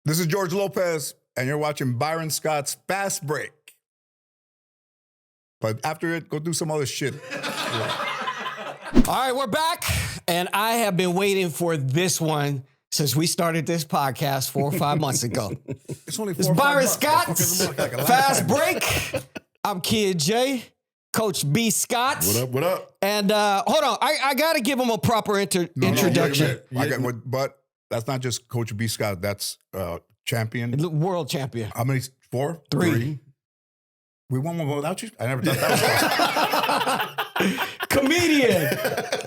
This is George Lopez, and you're watching Byron Scott's Fast Break. But after it, go do some other shit. All right, we're back, and I have been waiting for this one since we started this podcast 4 or 5 months ago. It's only 4 It's or 5 Byron months. Scott's Fast Break. I'm Kid J, Coach B. Scott. What up, what up? And hold on, I got to give him a proper introduction. But that's not just Coach B. Scott. That's champion. World champion. How many? 4? 3. We won one without you? I never thought that was possible. Comedian,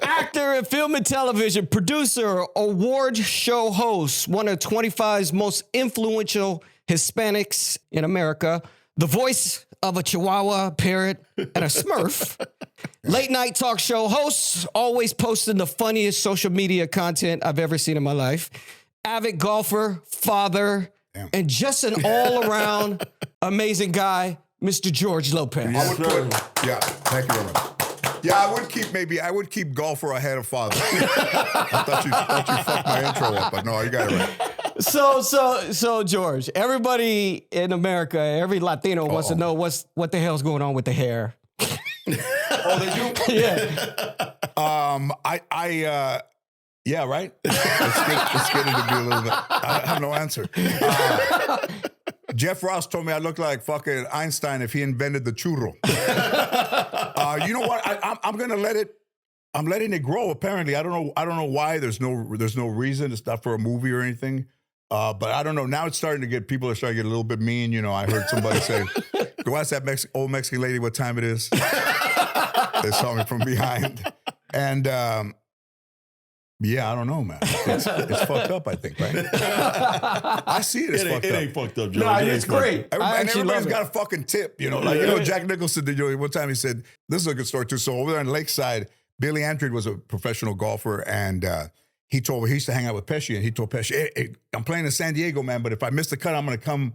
actor in film and television, producer, award show host, one of 25's most influential Hispanics in America, the voice of a Chihuahua, parrot, and a Smurf. Late night talk show host, always posting the funniest social media content I've ever seen in my life. Avid golfer, father, and just an all-around amazing guy, Mr. George Lopez. I would put, thank you very much. Yeah, I would keep golfer ahead of father. I thought you fucked my intro up, but no, you got it right. So George, everybody in America, every Latino wants to know what the hell's going on with the hair. Oh, they do? Yeah. Yeah, right? It's getting to be a little bit. I have no answer. Jeff Ross told me I look like fucking Einstein if he invented the churro. You know what? I'm gonna let it. I'm letting it grow. Apparently, I don't know why. There's no reason. It's not for a movie or anything. But I don't know. Now it's starting to get. People are starting to get a little bit mean. You know, I heard somebody say, "Go ask that old Mexican lady what time it is." They saw me from behind, and. Yeah, I don't know, man. It's fucked up, I think, right? I see it as fucked up. It ain't fucked up, Joe. No, it's great. And everybody's got a fucking tip, you know. Like, Jack Nicholson did, one time he said, this is a good story too. So over there in Lakeside, Billy Antrid was a professional golfer, and he used to hang out with Pesci, and he told Pesci, hey, I'm playing in San Diego, man, but if I miss the cut, I'm gonna come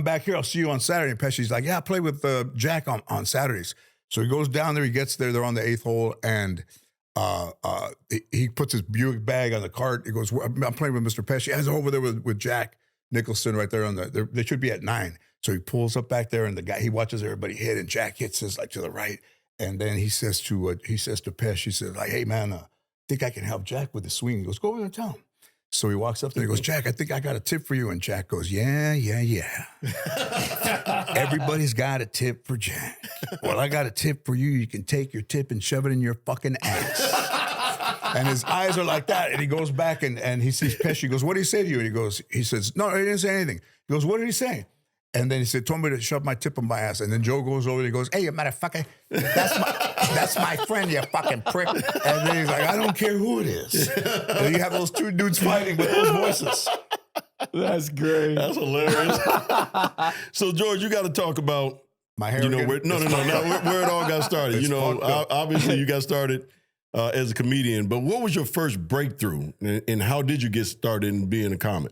back here. I'll see you on Saturday. And Pesci's like, yeah, I play with Jack on Saturdays. So he goes down there, he gets there, they're on the 8th hole, and he puts his Buick bag on the cart. He goes, I'm playing with Mr. Pesci. I was over there with Jack Nicholson right there they should be at 9. So he pulls up back there, and he watches everybody hit, and Jack hits his like to the right. And then he says to Pesci, he says like, hey man, I think I can help Jack with the swing. He goes, go over there and tell him. So he walks up there and he goes, Jack, I think I got a tip for you. And Jack goes, yeah. Everybody's got a tip for Jack. Well, I got a tip for you. You can take your tip and shove it in your fucking ass. And his eyes are like that. And he goes back and he sees Pesci. He goes, what did he say to you? And he says, no, he didn't say anything. He goes, what did he say? And then he said, told me to shove my tip in my ass. And then Joe goes over and he goes, hey, you motherfucker, that's my friend, you fucking prick. And then he's like, I don't care who it is. And you have those two dudes fighting with those voices. That's great. That's hilarious. So, George, you got to talk about my hair. Where it all got started. Obviously you got started as a comedian, but what was your first breakthrough, and how did you get started in being a comic?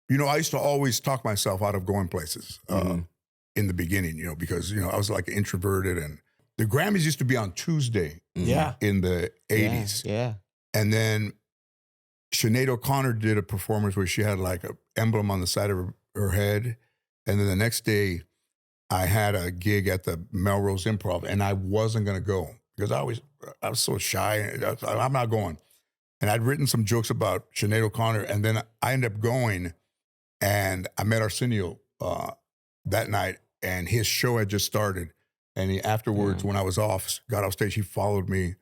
I used to always talk myself out of going places in the beginning, because, I was like introverted, and the Grammys used to be on Tuesday in the 80s. Yeah. And then Sinead O'Connor did a performance where she had like an emblem on the side of her head. And then the next day I had a gig at the Melrose Improv, and I wasn't going to go because I was so shy. I'm not going. And I'd written some jokes about Sinead O'Connor, and then I ended up going. And I met Arsenio that night, and his show had just started. And he afterwards, when I was got off stage, he followed me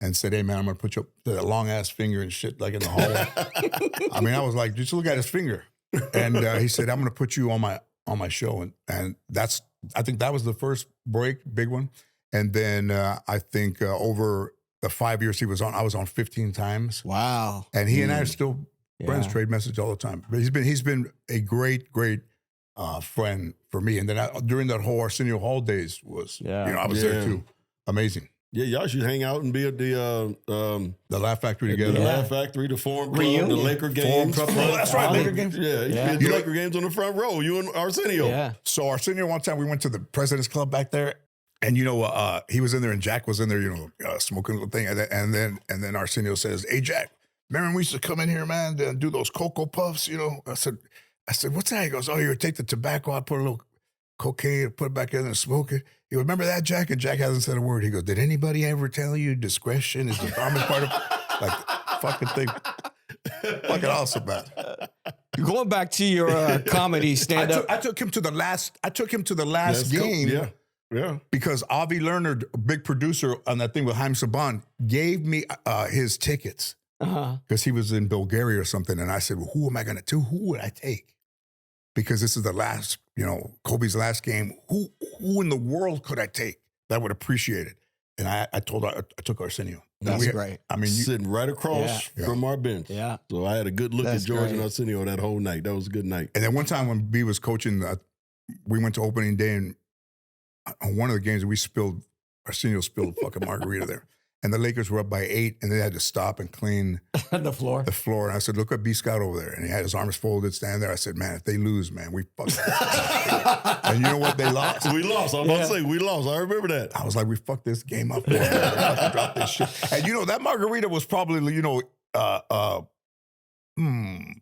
and said, hey, man, I'm going to put you up that long-ass finger and shit like in the hallway. I mean, I was like, just look at his finger. And he said, I'm going to put you on my show. And I think that was the first big one. And then I think over the 5 years he was on, I was on 15 times. Wow. And he and I are still friends, trade message all the time. But he's been a great friend for me. And then during that whole Arsenio Hall days I was there too. Amazing. Yeah, y'all should hang out and be at the Laugh Factory together. The Laugh Factory, the Forum Club, the Laker games. That's right, Laker games. Yeah, the Laker games on the front row. You and Arsenio. Yeah. So Arsenio, one time we went to the President's Club back there, and he was in there, and Jack was in there, smoking a little thing, and then Arsenio says, "Hey Jack, remember we used to come in here, man, and do those Cocoa Puffs?" I said, I said, what's that? He goes, oh, you would take the tobacco, I put a little cocaine, put it back in and smoke it. You remember that, Jack? And Jack hasn't said a word. He goes, did anybody ever tell you discretion is the dumbest part of like fucking thing? Fucking awesome, man. Going back to your comedy stand-up. I took him to the last game. Yeah. Because Avi Lerner, big producer on that thing with Haim Saban, gave me his tickets. Because he was in Bulgaria or something. And I said, well, who am I going to? Who would I take? Because this is the last, Kobe's last game. Who in the world could I take that would appreciate it? And I took Arsenio. That's great. I mean, sitting right across from our bench. Yeah. So I had a good look at George and Arsenio that whole night. That was a good night. And then one time when B was coaching, we went to opening day, and on one of the games Arsenio spilled fucking margarita there. And the Lakers were up by 8, and they had to stop and clean the floor. And I said, look at B. Scott over there. And he had his arms folded, standing there. I said, man, if they lose, man, we fucked. And you know what? They lost. We lost. I was about to say, we lost. I remember that. I was like, we fucked this game up. We're about to drop this shit. And that margarita was probably,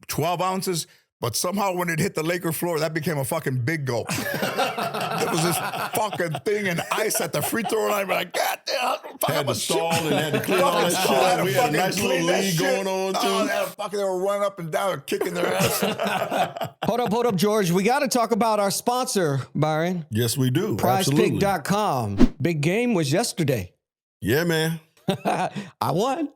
12 ounces. But somehow when it hit the Laker floor, that became a fucking big gulp. There was this fucking thing and ice at the free throw line. Like, God damn. Had to stall and had to clean all that shit. We had a nice little lead going on, too. They were running up and down and kicking their ass. Hold up, George. We got to talk about our sponsor, Byron. Yes, we do. PrizePick.com. Big game was yesterday. Yeah, man. I won.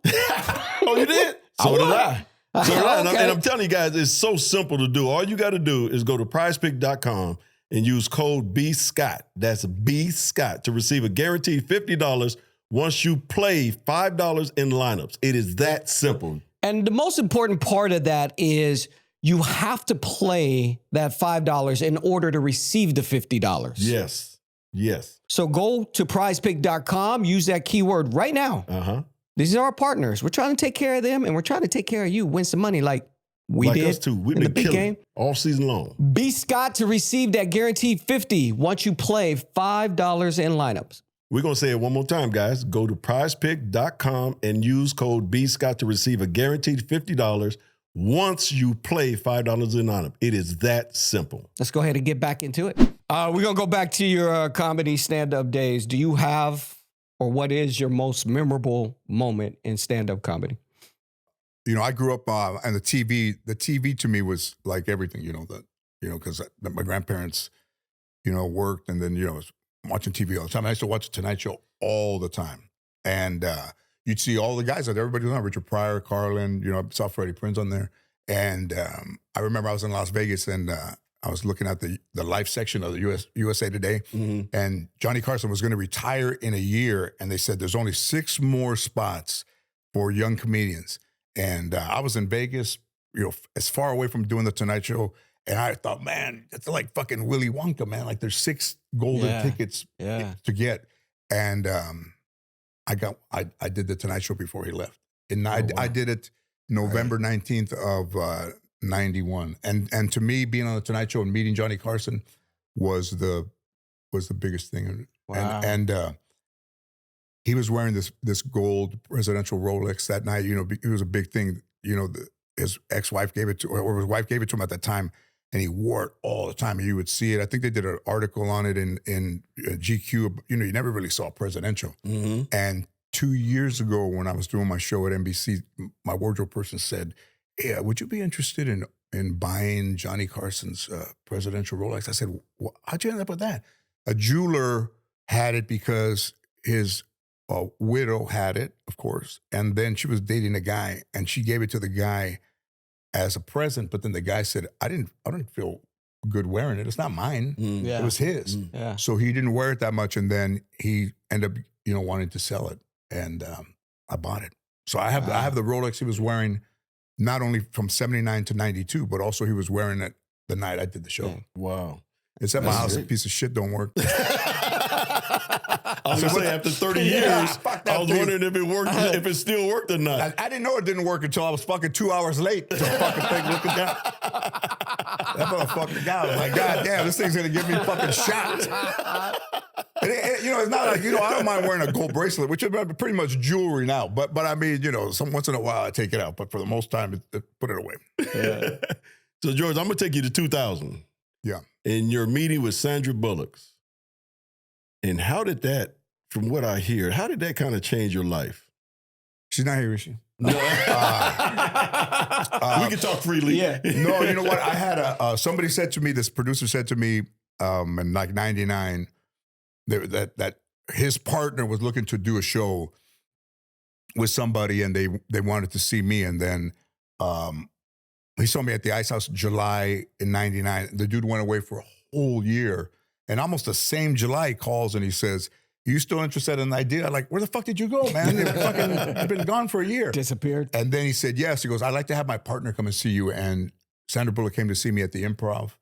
Oh, you did? So did I. So, Okay. And I'm telling you guys, it's so simple to do. All you got to do is go to PrizePick.com and use code BScott. That's BScott to receive a guaranteed $50 once you play $5 in lineups. It is that simple. And the most important part of that is you have to play that $5 in order to receive the $50. Yes. So go to PrizePick.com, use that keyword right now. These are our partners. We're trying to take care of them, and we're trying to take care of you. Win some money like we did us too. We've been killing all season long. B. Scott to receive that guaranteed $50 once you play $5 in lineups. We're going to say it one more time, guys. Go to PrizePick.com and use code BScott to receive a guaranteed $50 once you play $5 in lineup. It is that simple. Let's go ahead and get back into it. We're going to go back to your comedy stand-up days. Do you have... or what is your most memorable moment in stand-up comedy? I grew up and the TV to me was like everything, because my grandparents, worked, and then, I was watching TV all the time. I used to watch The Tonight Show all the time. And you'd see all the guys that everybody was on, Richard Pryor, Carlin, I saw Freddie Prinze on there. And I remember I was in Las Vegas, and I was looking at the life section of the USA Today, and Johnny Carson was going to retire in a year, and they said there's only 6 more spots for young comedians. And I was in Vegas, as far away from doing the Tonight Show, and I thought, man, it's like fucking Willy Wonka, man. Like there's 6 golden tickets to get, and I did the Tonight Show before he left, and I did it November 19th of 91, and to me, being on the Tonight Show and meeting Johnny Carson was the biggest thing. Wow. And he was wearing this gold presidential Rolex that night. It was a big thing. His ex-wife gave it to, or his wife gave it to him at that time, and he wore it all the time. And you would see it. I think they did an article on it in GQ. You never really saw presidential. And 2 years ago, when I was doing my show at NBC, my wardrobe person said, yeah, would you be interested in buying Johnny Carson's presidential Rolex? I said, well, how'd you end up with that? A jeweler had it because his widow had it, of course, and then she was dating a guy, and she gave it to the guy as a present. But then the guy said, I didn't feel good wearing it. It's not mine. It was his. So he didn't wear it that much, and then he ended up, wanting to sell it, and I bought it. So I have the Rolex he was wearing. Not only from 79 to 92, but also he was wearing it the night I did the show. Wow. It's at my house, a piece of shit don't work. I was going to say, after 30 years, I was wondering if it worked, if it still worked or not. I didn't know it didn't work until I was fucking 2 hours late to the fucking thing looking down. That motherfucker guy was like, God damn, this thing's going to give me fucking shots. It's not like, I don't mind wearing a gold bracelet, which is pretty much jewelry now. But I mean, once in a while I take it out. But for the most time, put it away. So, George, I'm going to take you to 2000. Yeah. In your meeting with Sandra Bullock. And how did that, from what I hear, how did that kind of change your life? She's not here, is she? No. We can talk freely. Yeah. No, you know what? I had somebody said to me, this producer said to me in like 99 that his partner was looking to do a show with somebody and they wanted to see me. And then he saw me at the Ice House July in 99. The dude went away for a whole year. And almost the same July he calls and he says, "You still interested in the idea?" I'm like, "Where the fuck did you go, man? You've been gone for a year." Disappeared. And then he said, yes. He goes, "I'd like to have my partner come and see you." And Sandra Bullock came to see me at the Improv.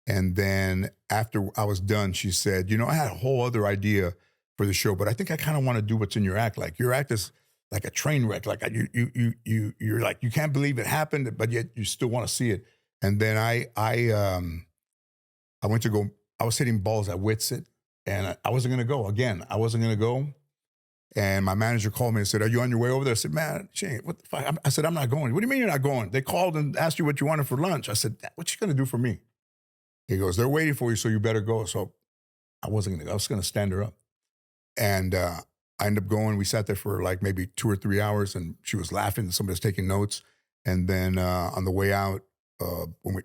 And then after I was done, she said, "You know, I had a whole other idea for the show, but I think I kind of want to do what's in your act. Like your act is like a train wreck. Like you're like, you can't believe it happened, but yet you still want to see it." And then I went to go, I was hitting balls at Witsit. And I wasn't going to go. Again, I wasn't going to go. And my manager called me and said, "Are you on your way over there?" I said, "Man, Shane, what the fuck?" I said, "I'm not going." "What do you mean you're not going?" "They called and asked you what you wanted for lunch." I said, "What you going to do for me?" He goes, "They're waiting for you, so you better go." So I wasn't going to go. I was going to stand her up. And I ended up going. We sat there for like maybe 2 or 3 hours, and she was laughing. Somebody was taking notes. And then on the way out,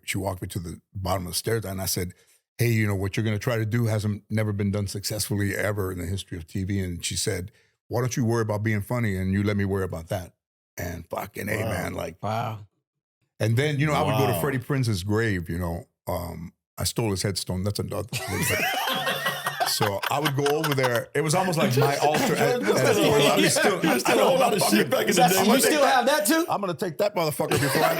she walked me to the bottom of the stairs, and I said, "Hey, you know, what you're going to try to do never been done successfully ever in the history of TV." And she said, "Why don't you worry about being funny and you let me worry about that?" And fucking A, man, like. Wow. And then, you know, I would go to Freddie Prinze's grave, you know. I stole his headstone. That's another thing. So I would go over there. It was almost like my altar. You still a whole lot of shit back in the day. You still have that too? I'm going to take that motherfucker before I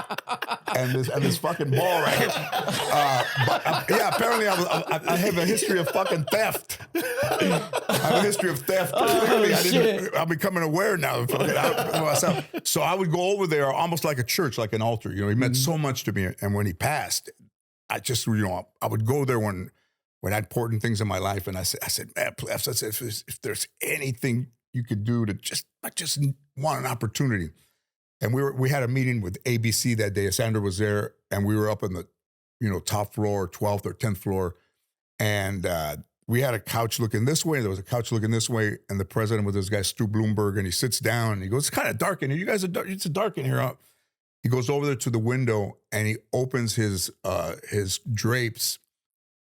leave. And this fucking ball right here. Yeah, apparently I have a history of fucking theft. I have a history of theft. I'm becoming aware now. So I would go over there almost like a church, like an altar. You know, he meant so much to me. And when he passed, I just, you know, I would go there when I had important things in my life, and I said, "Man, if there's anything you could do to I just want an opportunity." And we had a meeting with ABC that day. Sandra was there, and we were up in the, you know, top floor, 12th or 10th floor, and we had a couch looking this way. There was a couch looking this way, and the president was this guy Stu Bloomberg, and he sits down, and he goes, "It's kind of dark in here. You guys are dark. It's dark in here." He goes over there to the window, and he opens his drapes.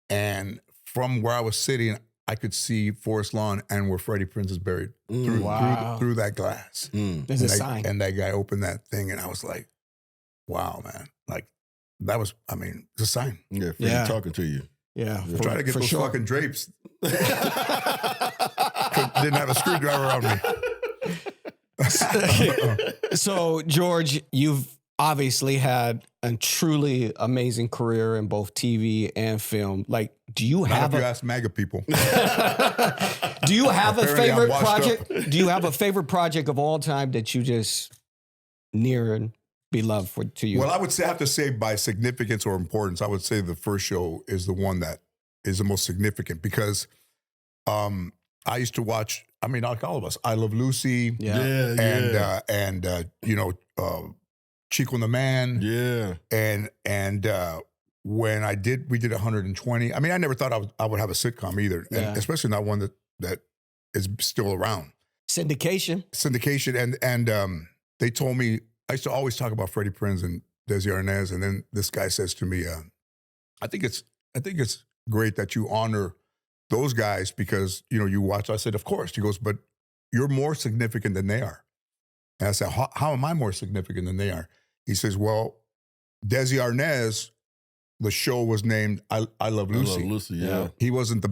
And from where I was sitting, I could see Forest Lawn and where Freddie Prinze is buried through that glass. There's a sign. And that guy opened that thing, and I was like, "Wow, man!" Like that was, I mean, it's a sign. Yeah, Freddie talking to you. Yeah, trying to get those fucking drapes. Didn't have a screwdriver on me. So, George, you've obviously had a truly amazing career in both TV and film. Like, do you have you ask MAGA people? Do you have a favorite project? Up. Do you have a favorite project of all time that you just near and beloved to you? Well, I would have to say by significance or importance, I would say the first show is the one that is the most significant because I used to watch, I mean, like all of us, I Love Lucy. And you know, Chico and the Man. Yeah. And when we did 120. I mean, I never thought I would have a sitcom either, and especially not one that is still around. Syndication. And they told me, I used to always talk about Freddie Prinze and Desi Arnaz, and then this guy says to me, I think it's great that you honor those guys because, you know, you watch. I said, of course. He goes, but you're more significant than they are. And I said, how am I more significant than they are? He says, well, Desi Arnaz, the show was named I Love Lucy. I Love Lucy, yeah. He wasn't the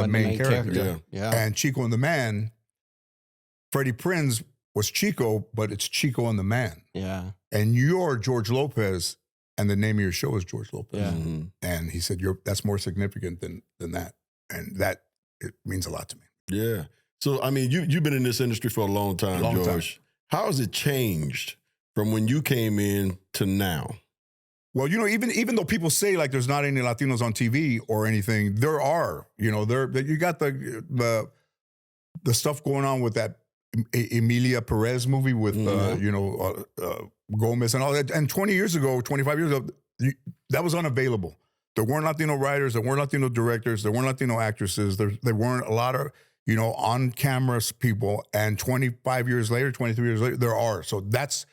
main character. Yeah. And Chico and the Man, Freddie Prinze was Chico, but it's Chico and the Man. Yeah. And you're George Lopez, and the name of your show is George Lopez. Yeah. Mm-hmm. And he said, that's more significant than that. And that, it means a lot to me. Yeah. So, I mean, you've been in this industry for a long time, George. How has it changed from when you came in to now? Well, you know, even though people say like there's not any Latinos on TV or anything, there are. You know, you got the stuff going on with that Emilia Perez movie with Gomez and all that. And 20 years ago, 25 years ago, that was unavailable. There weren't Latino writers, there weren't Latino directors, there weren't Latino actresses, there weren't a lot of on-camera people. And 25 years later, 23 years later, there are. So that's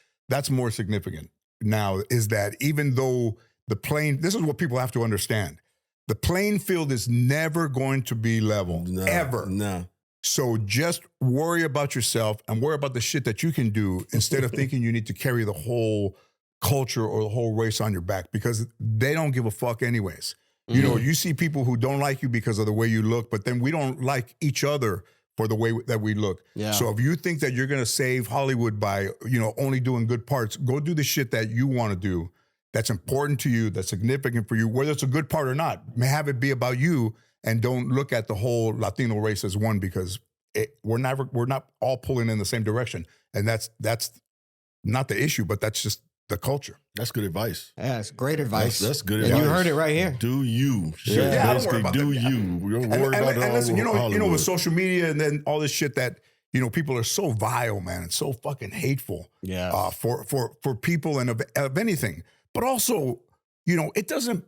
more significant now, is that even though this is what people have to understand. The playing field is never going to be level, ever. No. So just worry about yourself and worry about the shit that you can do instead of thinking you need to carry the whole culture or the whole race on your back, because they don't give a fuck anyways. You see people who don't like you because of the way you look, but then we don't like each other for the way that we look. Yeah. So if you think that you're going to save Hollywood by, only doing good parts, go do the shit that you want to do. That's important to you, that's significant for you, whether it's a good part or not. Have it be about you, and don't look at the whole Latino race as one, because we're not all pulling in the same direction. And that's not the issue, but that's just the culture. That's good advice. Yeah, it's great advice. That's good and advice. you heard it right here. Do you. Yeah, Basically, do you. We don't worry about it all listen, Hollywood. with social media and then all this shit that, people are so vile, man, and so fucking hateful for people and of anything. But also, it doesn't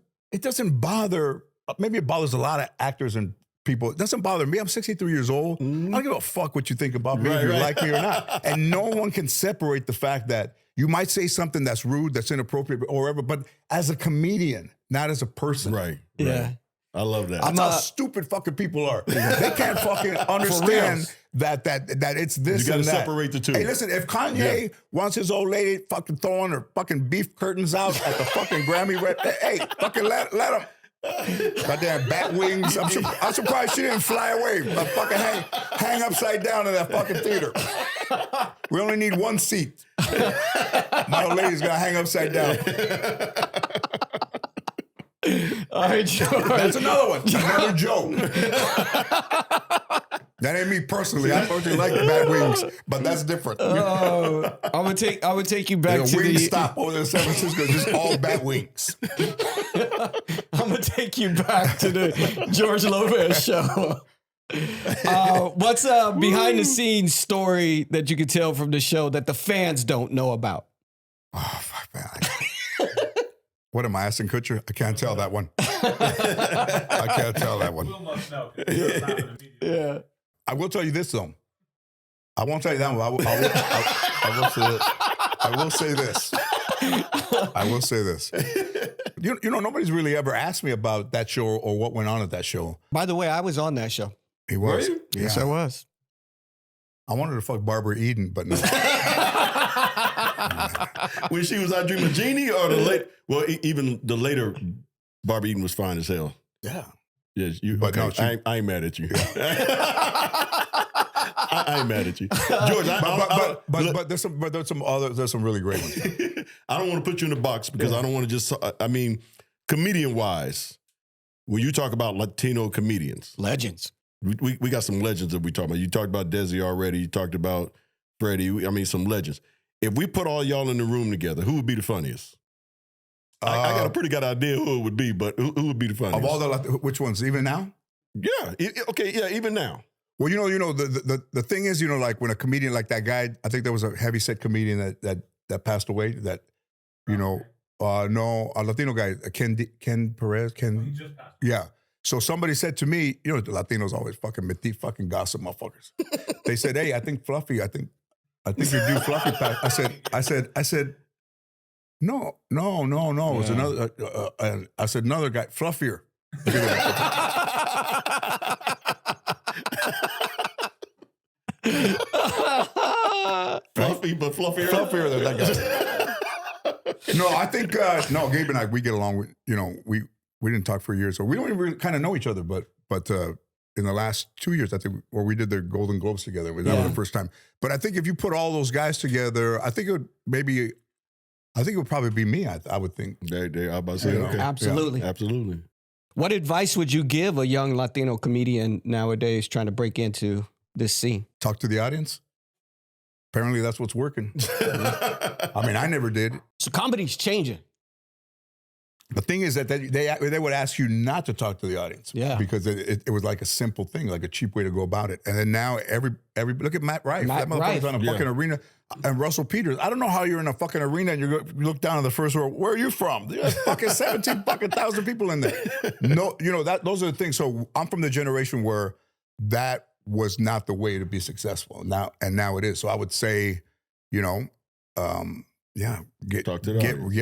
bother, maybe it bothers a lot of actors and people. It doesn't bother me. I'm 63 years old. I don't give a fuck what you think about me, if you like me or not. And no one can separate the fact that you might say something that's rude, that's inappropriate, or whatever, but as a comedian, not as a person. Right. Yeah. I love that. That's how stupid fucking people are. They can't fucking understand that it's this You and got to that. separate the two. Hey, listen, if Kanye wants his old lady fucking throwing her fucking beef curtains out at the fucking Grammy, hey, fucking let him. Goddamn bat wings. I'm surprised she didn't fly away, but fucking hang upside down in that fucking theater. We only need one seat. My old lady's gonna hang upside down. All right, George. That's another one. Another joke. That ain't me personally. I personally like the bat wings, but that's different. I would take you back to wing the stop over in San Francisco, just all bat wings. I'm gonna take you back to the George Lopez show. What's a behind the scenes story that you could tell from the show that the fans don't know about? Oh, fuck, man. What am I, Ashton Kutcher? I can't tell that one. I can't tell that one. Yeah. I will tell you this, though. I won't tell you that one. I will say this. I will say this. Nobody's really ever asked me about that show or what went on at that show. By the way, I was on that show. He was. Were you? Yeah. Yes, I was. I wanted to fuck Barbara Eden, but no. When she was I Dream of Jeannie, or even the later Barbara Eden was fine as hell. Yeah. Yes, you. But okay. no, I ain't mad at you. I ain't mad at you, George. But there's some really great ones. I don't want to put you in the box because I don't want to just. I mean, comedian wise, when you talk about Latino comedians, Legends. we got some legends that we talk about. You talked about Desi already. You talked about Freddie. I mean, some legends. If we put all y'all in the room together, who would be the funniest? I got a pretty good idea who it would be, but who would be the funniest? Of all which ones? Even now? Yeah. Okay. Yeah. Even now. Well, the thing is, like when a comedian like that guy, I think there was a heavyset comedian that passed away. That no, a Latino guy, Ken Perez. He just passed away. Yeah. So somebody said to me, the Latinos always fucking gossip motherfuckers. They said, "Hey, I think Fluffy. I think you do Fluffy." I said. No. It was another. I said another guy, fluffier. Fluffy, but fluffier. Fluffier than that guy. No, I think Gabe and I, we get along with. We didn't talk for years, so we don't even really kind of know each other. But in the last 2 years, I think, where we did the Golden Globes together, that was the first time. But I think if you put all those guys together, I think it would probably be me. I would think. I was about to say, okay. Absolutely. Yeah, absolutely. What advice would you give a young Latino comedian nowadays trying to break into this scene? Talk to the audience. Apparently, that's what's working. I mean, I never did. So comedy's changing. The thing is that they would ask you not to talk to the audience. Yeah. Because it was like a simple thing, like a cheap way to go about it. And then now every look at Matt Rife. Matt That motherfucker's on a fucking arena. And Russell Peters. I don't know how you're in a fucking arena and you look down in the first row. Where are you from? There's fucking 17,000 people in there. No, those are the things. So I'm from the generation where that was not the way to be successful. Now it is. So I would say, get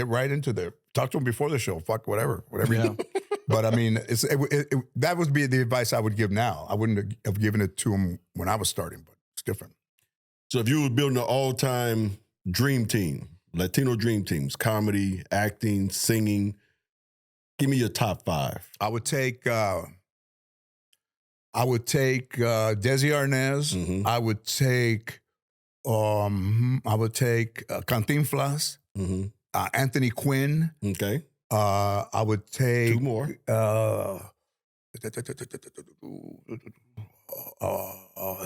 right into there. Talk to them before the show. Fuck whatever you do. But I mean, that would be the advice I would give now. I wouldn't have given it to them when I was starting, but it's different. So if you were building an all-time dream team, Latino dream teams, comedy, acting, singing, give me your top 5. I would take Desi Arnaz. Mm-hmm. I would take Cantinflas. Mm-hmm. Anthony Quinn. Okay. I would take 2 more.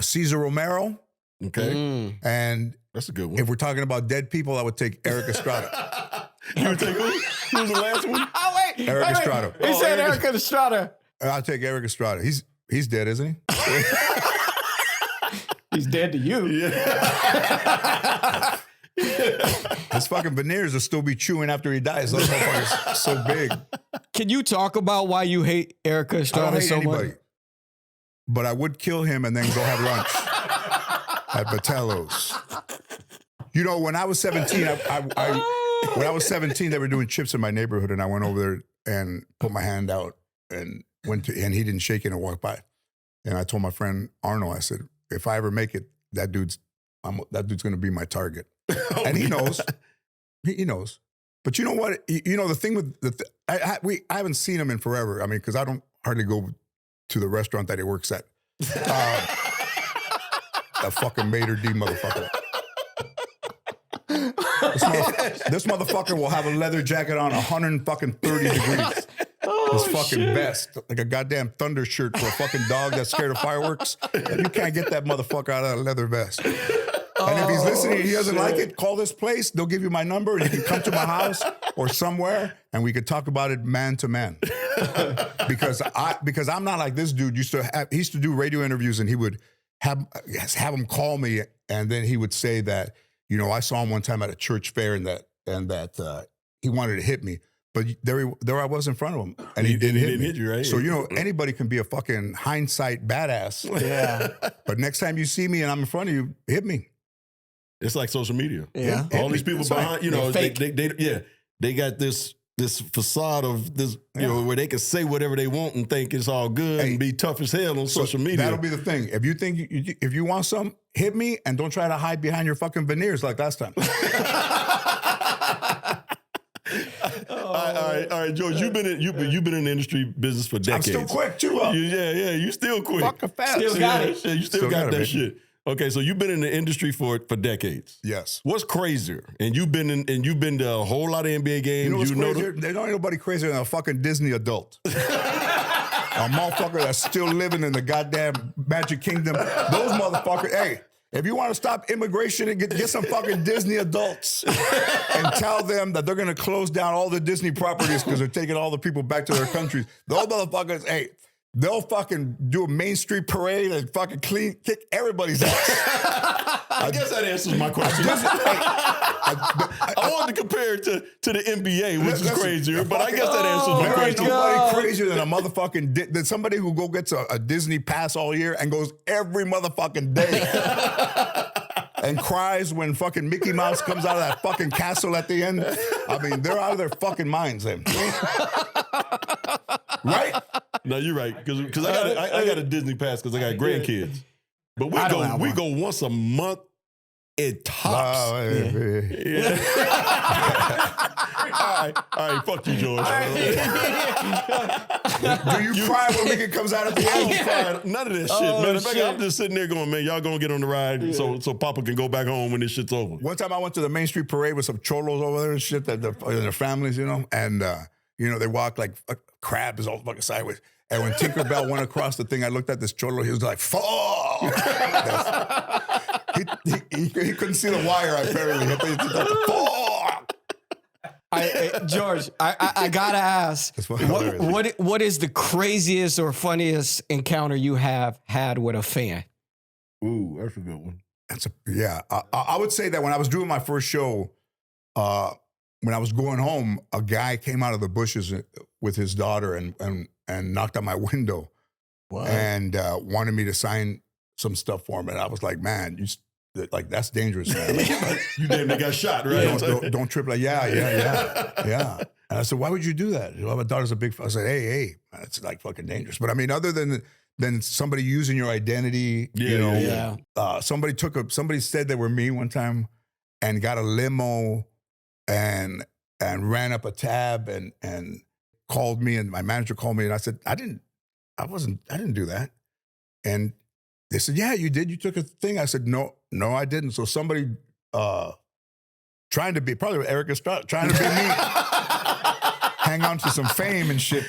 Cesar Romero. Okay. And that's a good one. if we're talking about dead people, I would take Eric Estrada. You would take who? Who was the last one? Oh, wait. Eric Estrada. He said Eric Estrada. I'll take Eric Estrada. He's dead, isn't he? He's dead to you. Yeah. His fucking veneers will still be chewing after he dies. Those motherfuckers are so big. Can you talk about why you hate Eric I Estrada don't hate so anybody. much? But I would kill him and then go have lunch at Batello's. When I was 17, when I was 17, they were doing chips in my neighborhood, and I went over there and put my hand out and and he didn't shake it and walk by. And I told my friend Arnold, I said, if I ever make it, that dude's going to be my target. And he knows. He knows. But you know what? The thing with I haven't seen him in forever. I mean, because I don't hardly go to the restaurant that he works at. That fucking Mater D motherfucker. This motherfucker will have a leather jacket on 130 degrees. His fucking vest, like a goddamn thunder shirt for a fucking dog that's scared of fireworks. And you can't get that motherfucker out of that leather vest. And if he's listening and he doesn't like it, call this place. They'll give you my number and you can come to my house or somewhere and we could talk about it man to man. Because I'm not like this dude. He used to do radio interviews and he would have him call me and then he would say that, I saw him one time at a church fair and that he wanted to hit me. But there I was in front of him, and he didn't hit you, right? So anybody can be a fucking hindsight badass. Yeah. But next time you see me and I'm in front of you, hit me. It's like social media. Yeah. All these people behind, they got this facade of this, where they can say whatever they want and think it's all good and be tough as hell on social media. That'll be the thing. If you think if you want something, hit me and don't try to hide behind your fucking veneers like last time. All right, George. You've been in the industry business for decades. I'm still quick too. You still quick. Fucking fast. Still got it. Yeah, you still got that baby. shit. Okay, so you've been in the industry for decades. Yes. What's crazier? And you've been to a whole lot of NBA games. You know what's crazier? There don't ain't nobody crazier than a fucking Disney adult. A motherfucker that's still living in the goddamn Magic Kingdom. Those motherfuckers. Hey, if you want to stop immigration and get some fucking Disney adults and tell them that they're going to close down all the Disney properties because they're taking all the people back to their countries. Those motherfuckers, hey, they'll fucking do a Main Street parade and fucking kick everybody's ass. I guess that answers my question. I wanted to compare it to the NBA, which is crazier, but I guess that answers my There ain't question. nobody crazier than a motherfucking than somebody who gets a Disney pass all year and goes every motherfucking day and cries when fucking Mickey Mouse comes out of that fucking castle at the end. I mean, they're out of their fucking minds, then. Right? No, you're right, because I got a Disney pass because I got grandkids, but we go once a month. It tops. Oh, Yeah. All right, fuck you, George. Do you cry when Mickey comes out at the I end? don't cry. None of that shit, man. In fact, I'm just sitting there going, man, y'all gonna get on the ride so Papa can go back home when this shit's over. One time I went to the Main Street Parade with some cholos over there and shit, that their families, and they walk like a crab is all fucking sideways. And when Tinkerbell went across the thing, I looked at this cholo. He was like, "Fuck!" He couldn't see the wire. Apparently, fuck. George, I gotta ask, That's fucking hilarious. what is the craziest or funniest encounter you have had with a fan? Ooh, that's a good one. I would say that when I was doing my first show, when I was going home, a guy came out of the bushes with his daughter and knocked on my window and wanted me to sign some stuff for him. And I was like, man, that's dangerous, man. You damn near got shot, right? Don't trip. Like, yeah. And I said, why would you do that? Well, my daughter's a big. I said, hey, it's like fucking dangerous. But I mean, other than somebody using your identity, somebody said they were me one time and got a limo and ran up a tab and called me, and my manager called me, and I said, I didn't do that. And they said, yeah, you did. You took a thing. I said, no, I didn't. So somebody trying to be, probably Eric Estrada, trying to be me, hang on to some fame and shit.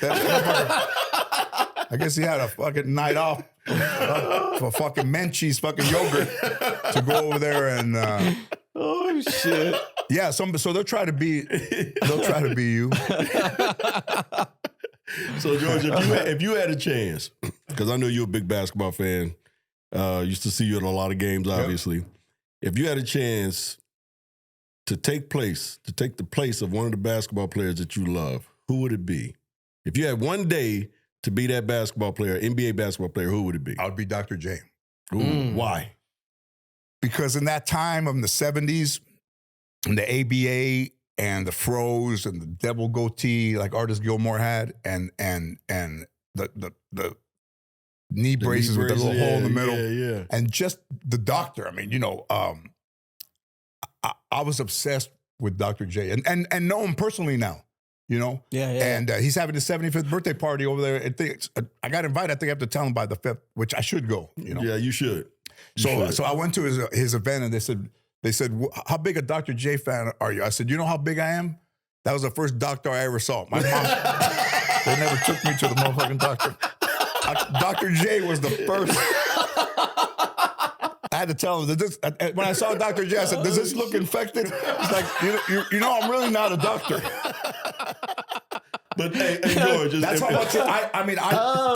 I guess he had a fucking night off for fucking Menchie's fucking yogurt to go over there and. Oh shit! Yeah, so they'll try to be you. So George, if you had a chance, because I know you're a big basketball fan, used to see you at a lot of games, obviously. Yep. If you had a chance to take the place of one of the basketball players that you love, who would it be? If you had one day to be that basketball player, NBA basketball player, who would it be? I would be Dr. J. Ooh, why? Because in that time of the 70s, and the ABA and the froze and the devil goatee like Artis Gilmore had, and the knee braces with the little hole in the middle, and just the doctor. I mean, I was obsessed with Dr. J, and know him personally now. And he's having his 75th birthday party over there. I got invited. I think I have to tell him by the 5th, which I should go. Yeah, you should. So I went to his event, and they said, how big a Dr. J fan are you? I said, you know how big I am? That was the first doctor I ever saw. My mom, they never took me to the motherfucking doctor. Dr. J was the first. I had to tell him that when I saw Dr. J, I said, does this look infected? He's like, I'm really not a doctor. But hey George, that's how much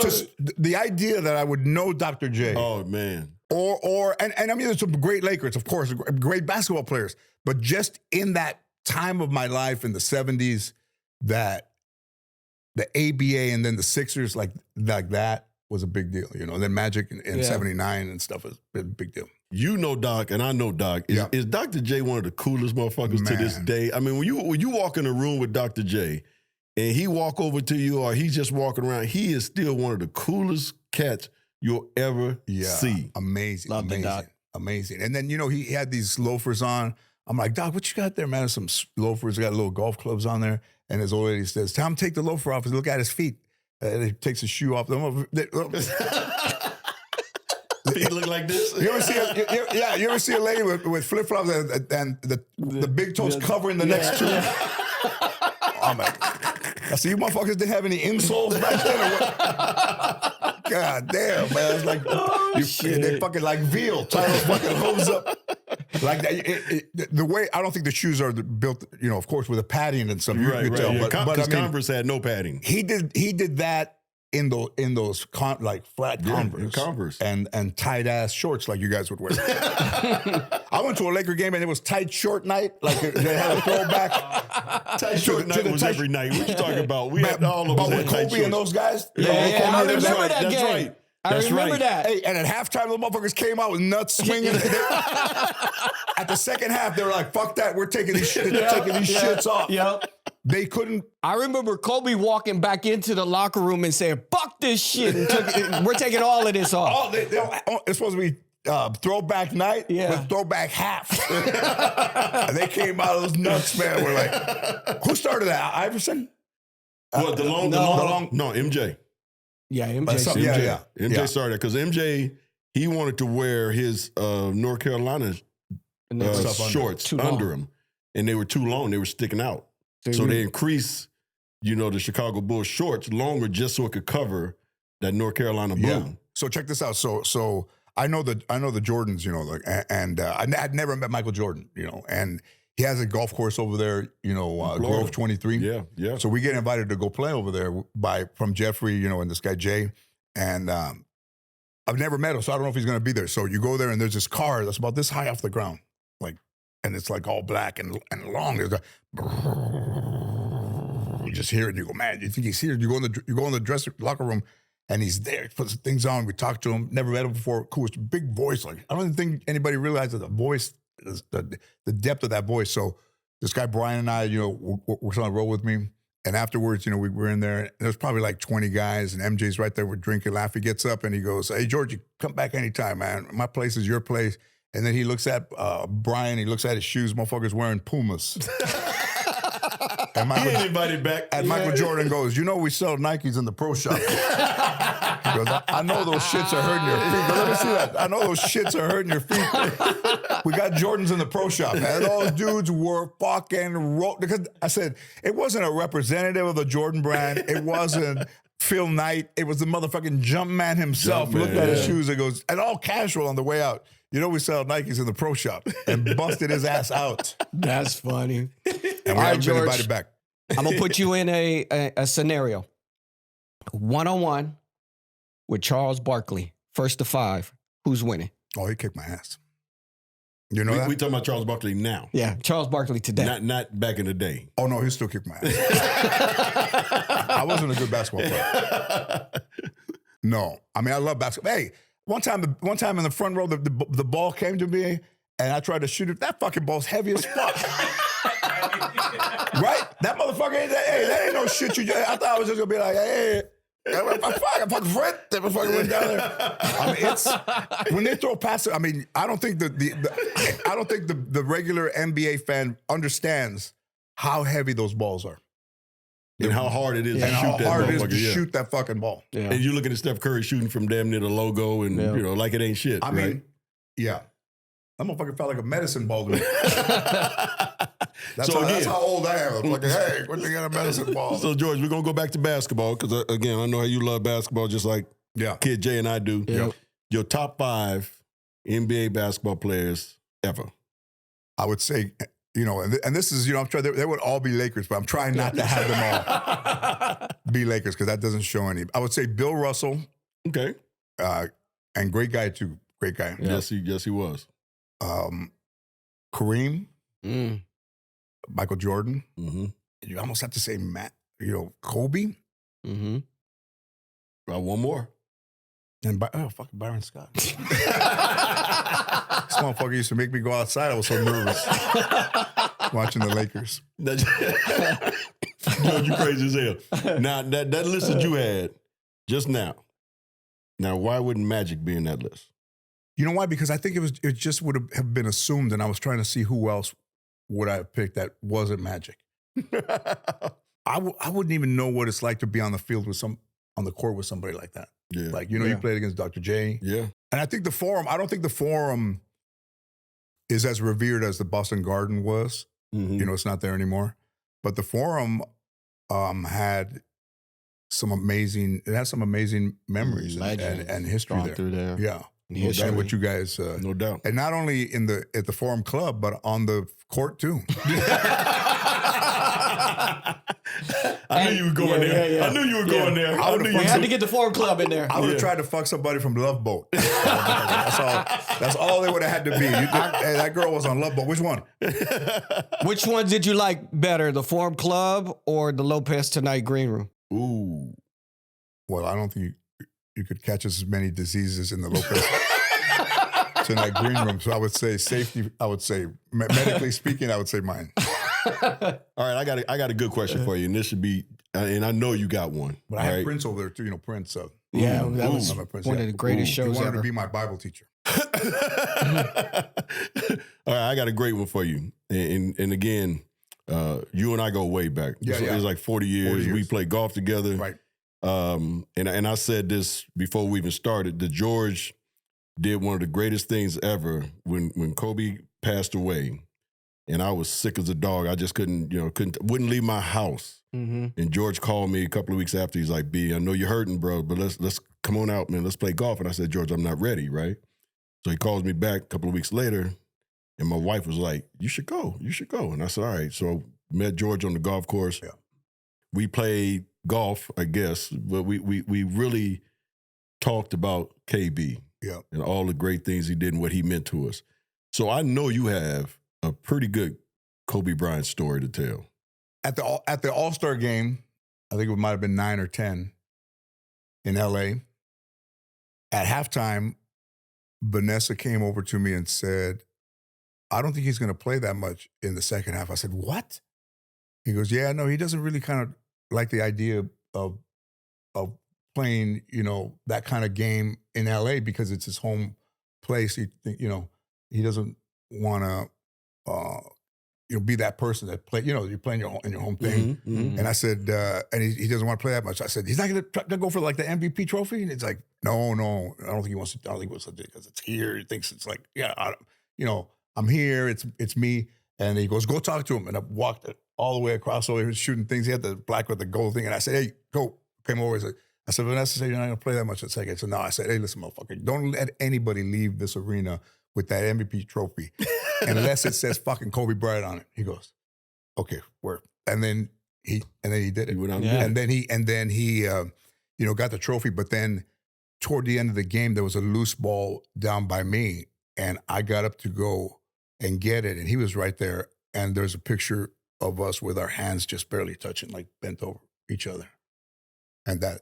just the idea that I would know Dr. J. Oh man. And I mean, there's some great Lakers, of course, great basketball players, but just in that time of my life in the 70s, that the ABA and then the Sixers, like that was a big deal, And then Magic in 79 and stuff was a big deal. Doc, and I know Doc. Is Dr. J one of the coolest motherfuckers to this day? I mean, when you walk in a room with Dr. J and he walk over to you or he's just walking around, he is still one of the coolest cats you'll ever see. Amazing. Love amazing. the Doc. Amazing. And then, he had these loafers on. I'm like, Doc, what you got there, man? Some loafers, got little golf clubs on there. And his old lady says, Tom, take the loafer off and look at his feet. And he takes his shoe off. Feet look like this. You ever see a lady with flip-flops and the big toes covering the next two? I'm like, I see you motherfuckers didn't have any insoles back then or what? God damn, man. It's like, they fucking like veal. Tie those fucking hose up. Like that, the way, I don't think the shoes are built, of course, with a padding and some. Right. Tell, yeah. But I mean, Converse had no padding. He did that in those like flat Converse and tight ass shorts like you guys would wear. I went to a Laker game and it was tight short night. Like they had a throwback. Tight short night was every night. What you talking about? We had all of us. But with Kobe and those guys, I remember that game. That's right. I remember that. Hey, and at halftime, the motherfuckers came out with nuts swinging. At the second half, they were like, "Fuck that, we're taking these shits off." Yep. They couldn't. I remember Kobe walking back into the locker room and saying, "Fuck this shit! We're taking all of this off." It's supposed to be throwback night, but throwback half. And they came out of those nuts, man. We're like, who started that? Iverson? What, the long? No, MJ. Yeah, MJ. MJ started because MJ, he wanted to wear his North Carolina shorts under him, and they were too long. They were sticking out. So they increased, the Chicago Bulls shorts longer just so it could cover that North Carolina blue. Yeah. So check this out. So I know the Jordans, and I'd never met Michael Jordan, and he has a golf course over there, Grove 23. Yeah, yeah. So we get invited to go play over there from Jeffrey, and this guy Jay. And I've never met him, so I don't know if he's going to be there. So you go there, and there's this car that's about this high off the ground, and it's like all black and long. There's you just hear it. You go, man, you think he's here? You go in the locker room, and he's there. He puts things on. We talk to him. Never met him before. Cool. It's a big voice. I don't even think anybody realizes the voice, the depth of that voice. So this guy Brian and I, we're on the road with me. And afterwards, we were in there. And there's probably like 20 guys, and MJ's right there. We're drinking, laughing. He gets up and he goes, "Hey, George, you come back anytime, man. My place is your place." And then he looks at Brian. He looks at his shoes. Motherfucker's wearing Pumas. And Michael Jordan goes, "We sell Nikes in the pro shop." He goes, I know those shits are hurting your feet. Let me see that. I know those shits are hurting your feet. We got Jordans in the pro shop. And those dudes were fucking because I said, it wasn't a representative of the Jordan brand. It wasn't Phil Knight. It was the motherfucking Jumpman himself. Looked at his shoes and goes, and all casual on the way out. We sell Nikes in the pro shop, and busted his ass out. That's funny. And we haven't been invited back. I'm going to put you in a scenario. 1-on-1 with Charles Barkley. First to 5. Who's winning? Oh, he kicked my ass. You know that? We talking about Charles Barkley now. Yeah, Charles Barkley today. Not back in the day. Oh, no, he still kicked my ass. I wasn't a good basketball player. No. I mean, I love basketball. Hey, one time in the front row, the ball came to me, and I tried to shoot it. That fucking ball's heavy as fuck. Right? That motherfucker ain't that ain't no shit you just. I thought I was just going to be like, hey. I fucking Fred. That motherfucker went down there. I mean, it's when they throw passes. I mean, I don't think the regular NBA fan understands how heavy those balls are, and how hard it is to shoot that hard it is to shoot that fucking ball. Yeah. And you looking at Steph Curry shooting from damn near the logo, and like it ain't shit. I mean, yeah, that motherfucker felt like a medicine ball to me. That's how old I am. I'm like, hey, what they got a medicine ball? So, George, we're going to go back to basketball because, again, I know how you love basketball just like Kid Jay and I do. Yep. Your top 5 NBA basketball players ever. I would say, and this is, I'm trying, they would all be Lakers, but I'm trying not to have them all be Lakers because that doesn't show any. I would say Bill Russell. Okay. And great guy, too. Great guy. Yes, he was. Kareem. Mm. Michael Jordan. Mm-hmm. You almost have to say Kobe. Mm-hmm. One more. And fucking Byron Scott. This motherfucker used to make me go outside. I was so nervous watching the Lakers. George, you crazy as hell. Now, that list that you had just now, why wouldn't Magic be in that list? You know why? Because I think it just would have been assumed, and I was trying to see who else would I have picked that wasn't Magic. I wouldn't even know what it's like to be on the field on the court with somebody like that. Yeah. Like, you played against Dr. J. Yeah. And I think I don't think the Forum is as revered as the Boston Garden was. Mm-hmm. It's not there anymore. But the Forum had some amazing memories and history there. Through there. Yeah. And what you guys, no doubt, and not only at the Forum Club, but on the court too. I knew you were going there. Yeah. I knew you were going there. We had to get the Forum Club in there. I would have tried to fuck somebody from Love Boat. That's all they would have had to be. That girl was on Love Boat. Which one? Which one did you like better, the Forum Club or the Lopez Tonight Green Room? Ooh. Well, I don't think you could catch as many diseases in the Lopez Tonight Green Room. So I would say safety. I would say medically speaking, I would say mine. All right, I got a good question for you, and this should be, and I know you got one. But I had Prince over there too. Prince. Yeah, that was one of the greatest shows he wanted ever. to be my Bible teacher. All right, I got a great one for you, and again, you and I go way back. It was like 40 years. We played golf together. Right. And I said this before we even started, that George did one of the greatest things ever when Kobe passed away, and I was sick as a dog. I just wouldn't leave my house. Mm-hmm. And George called me a couple of weeks after. He's like, "B, I know you're hurting, bro, but let's come on out, man. Let's play golf." And I said, "George, I'm not ready, right?" So he calls me back a couple of weeks later, And my wife was like, you should go. And I said, all right. So met George on the golf course. Yeah. We played golf, I guess, but we really talked about KB and all the great things he did and what he meant to us. So I know you have a pretty good Kobe Bryant story to tell. At the All-Star game, I think it might have been 9 or 10 in LA. At halftime, Vanessa came over to me and said, I don't think he's going to play that much in the second half. I said, what? He goes, yeah, no, he doesn't really kind of like the idea of playing, that kind of game in LA because it's his home place. He doesn't want to, be that person that play, you're playing in your home thing. Mm-hmm, mm-hmm. And I said, and he doesn't want to play that much. I said, he's not going to go for like the MVP trophy. And it's like, no, I don't think he wants to. I don't think he wants to do it because it's here. He thinks it's like, I'm here. It's me. And he goes, go talk to him. And I walked all the way across over. He was shooting things. He had the black with the gold thing. And I said, hey, go. Came over. I said, Vanessa said you're not going to play that much at second. So no, I said, hey, listen, motherfucker, don't let anybody leave this arena with that MVP trophy unless it says fucking Kobe Bryant on it. He goes, okay, word. And then he did it. He went out and then he got the trophy. But then toward the end of the game, there was a loose ball down by me, and I got up to go and get it, and he was right there. And there's a picture of us with our hands just barely touching, like bent over each other. And that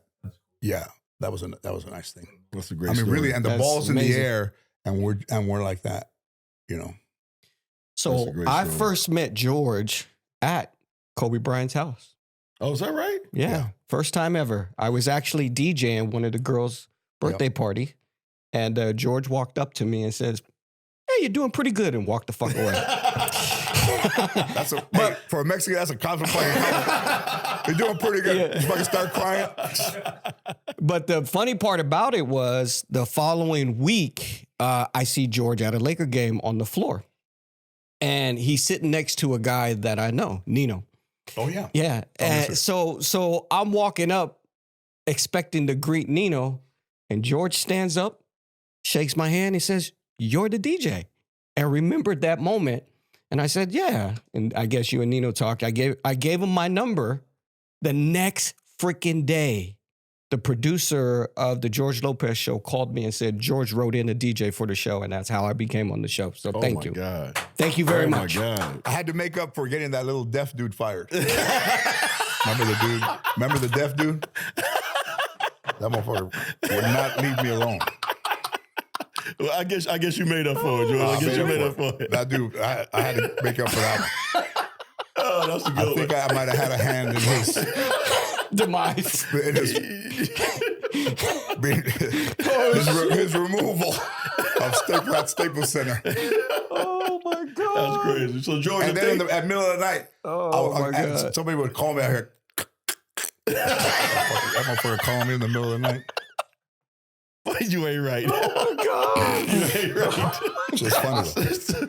was a nice thing. That's a great story. Really, and the That's ball's amazing. in the air, and we're like that, So I first met George at Kobe Bryant's house. Oh, is that right? Yeah. First time ever. I was actually DJing one of the girls' birthday party, and George walked up to me and says, hey, you're doing pretty good, and walked the fuck away. For a Mexican, that's a contemplating comment. You're doing pretty good. Yeah. You fucking start crying. But the funny part about it was the following week, I see George at a Laker game on the floor. And he's sitting next to a guy that I know, Nino. Oh, yeah. Yeah. And so I'm walking up expecting to greet Nino, and George stands up, shakes my hand, and says, you're the DJ. And I remembered that moment. And I said, yeah. And I guess you and Nino talked. I gave him my number. The next freaking day, the producer of the George Lopez show called me and said, George wrote in a DJ for the show, and that's how I became on the show. So thank you. Oh, my God. Thank you very much. Oh, my God. I had to make up for getting that little deaf dude fired. Remember the dude? Remember the deaf dude? That motherfucker would not leave me alone. Well, I guess you made up for it, George. I guess you made up for it. That dude, I had to make up for that one. Oh, that's a good I think I might have had a hand in his Demise. His removal of Staples Center. Oh, my God. That's crazy. So, George, And then at middle of the night, my God. somebody would call me out here. That motherfucker calling me in the middle of the night. You ain't right. Oh, my God. You ain't right. Just funny. So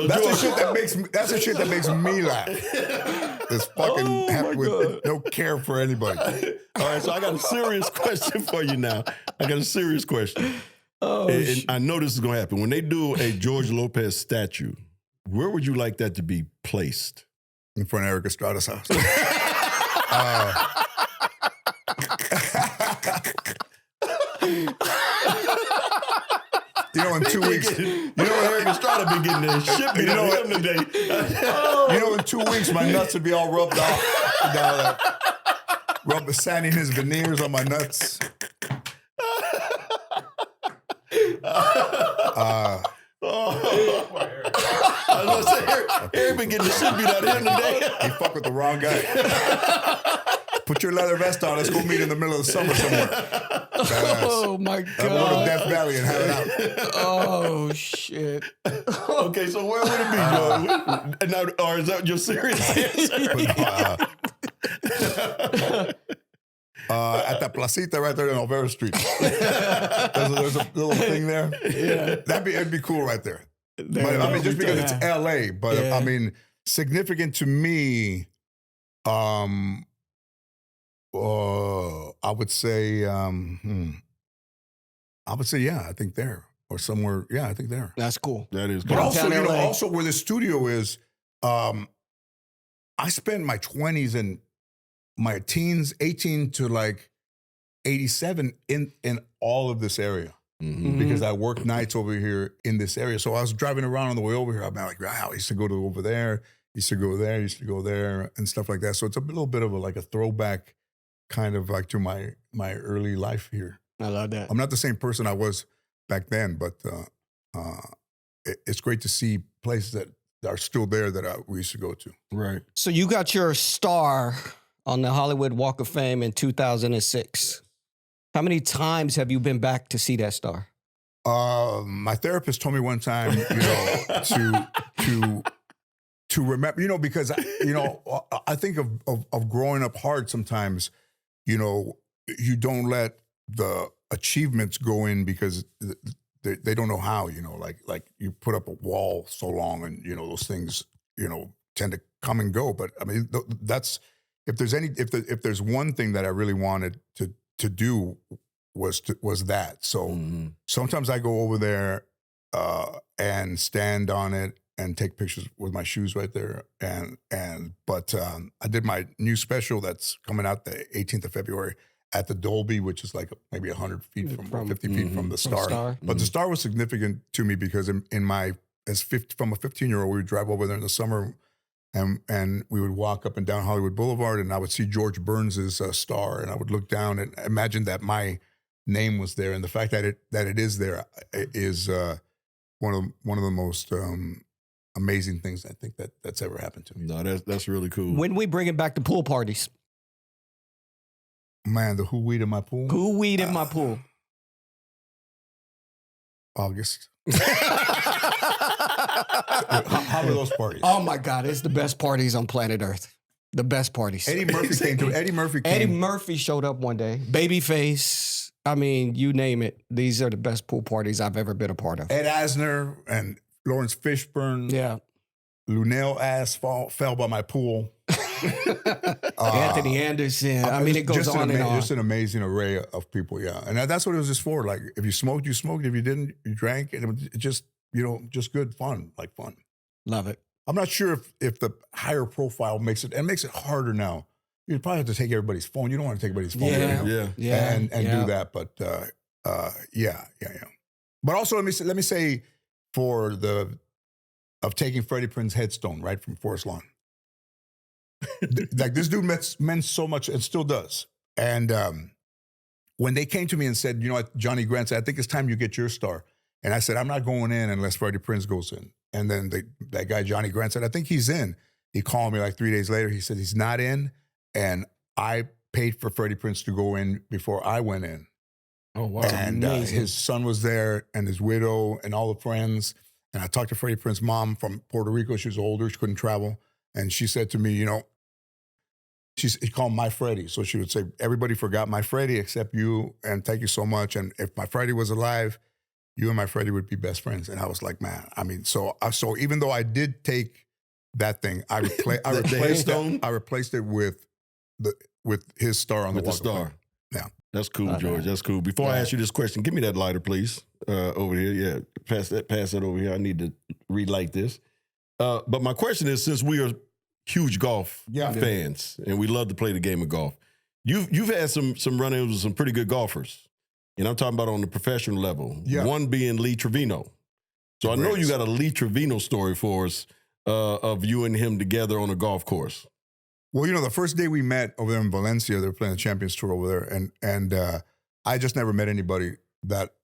That's George, the shit that makes me laugh. This fucking happy with no care for anybody. All right, so I got a serious question for you now. I got a serious question. Oh, And I know this is going to happen. When they do a George Lopez statue, where would you like that to be placed? In front of Eric Estrada's house. In 2 weeks. You know what Eric Estrada been getting there? Shit be on him today. In 2 weeks, my nuts would be all rubbed off. Sanding his veneers on my nuts. I was going to say, Eric been getting the shit beat out of him today. You fuck with the wrong guy. Put your leather vest on. Let's go meet in the middle of the summer somewhere. Oh, my Go to God. Death Valley and have it out. Oh, shit. Okay, so where would it be, Joe? Now, or is that your serious answer? At that placita right there on Olvera Street. There's a little thing there. Yeah. It'd be cool right there. But, I mean, just because it's LA, but I mean, significant to me, I would say, yeah, I think there. or somewhere. Yeah, I think there. That's cool. That is But cool. also, Downtown LA. also where the studio is, I spent my 20s and my teens, 18 to like 87 in all of this area. Mhm. Because I worked nights over here in this area. So I was driving around on the way over here. I'm like, wow, I used to go to over there, used to go there, used to go there, and stuff like that. So it's a little bit of a throwback kind of like to my early life here. I love that. I'm not the same person I was back then, but it's great to see places that are still there that we used to go to. Right. So you got your star on the Hollywood Walk of Fame in 2006. How many times have you been back to see that star? My therapist told me one time, to remember, because I think of growing up hard sometimes. You don't let the achievements go in because they don't know how. Like you put up a wall so long, and those things tend to come and go. But I mean, that's if there's one thing that I really wanted to do was that. So sometimes I go over there and stand on it and take pictures with my shoes right there. But I did my new special that's coming out the 18th of February at the Dolby, which is like maybe 100 feet from 50 feet from the Star. But the Star was significant to me because from a 15-year-old, we would drive over there in the summer. And we would walk up and down Hollywood Boulevard, and I would see George Burns's Star, and I would look down and imagine that my name was there, and the fact that it is there is one of the most amazing things I think that's ever happened to me. No, that's really cool. When we bringing back the pool parties? Man, the who weed in my pool? Who weed in my pool? August. How are those parties? Oh my God, it's the best parties on planet Earth. The best parties. Eddie Murphy came to. Eddie Murphy came. Eddie Murphy showed up one day. Babyface. I mean, you name it. These are the best pool parties I've ever been a part of. Ed Asner and Lawrence Fishburne. Yeah. Lunel fell by my pool. Anthony Anderson. I mean, it goes on and on. Just an amazing array of people, yeah. And that's what it was just for. Like, if you smoked, you smoked. If you didn't, you drank. And it was just, just good fun, like fun. Love it. I'm not sure if the higher profile makes it harder now. You probably have to take everybody's phone. You don't want to take everybody's phone. Yeah. And do that. But yeah. But also, let me say of taking Freddie Prinze headstone right from Forest Lawn. Like, this dude meant so much and still does. And when they came to me and said, Johnny Grant said, I think it's time you get your star. And I said, I'm not going in unless Freddie Prinze goes in. And then that guy, Johnny Grant, said, I think he's in. He called me like 3 days later. He said, he's not in. And I paid for Freddie Prinze to go in before I went in. Oh, wow. And his son was there and his widow and all the friends. And I talked to Freddie Prinze's mom from Puerto Rico. She was older. She couldn't travel. And she said to me, he called my Freddie. So she would say, everybody forgot my Freddie except you. And thank you so much. And if my Freddie was alive, you and my Freddie would be best friends. And I was like, man, I mean, so even though I did take that thing, I replaced it with his star on the With the Walk of star. Fame. Yeah. That's cool, George. That's cool. Before I ask you this question, give me that lighter, please. Over here. Yeah. Pass that over here. I need to relight this. But my question is, since we are huge golf fans and we love to play the game of golf, you've had some run-ins with some pretty good golfers. And I'm talking about on the professional level. Yeah. One being Lee Trevino. So I know you got a Lee Trevino story for us of you and him together on a golf course. Well, the first day we met over there in Valencia, they were playing the Champions Tour over there. And I just never met anybody that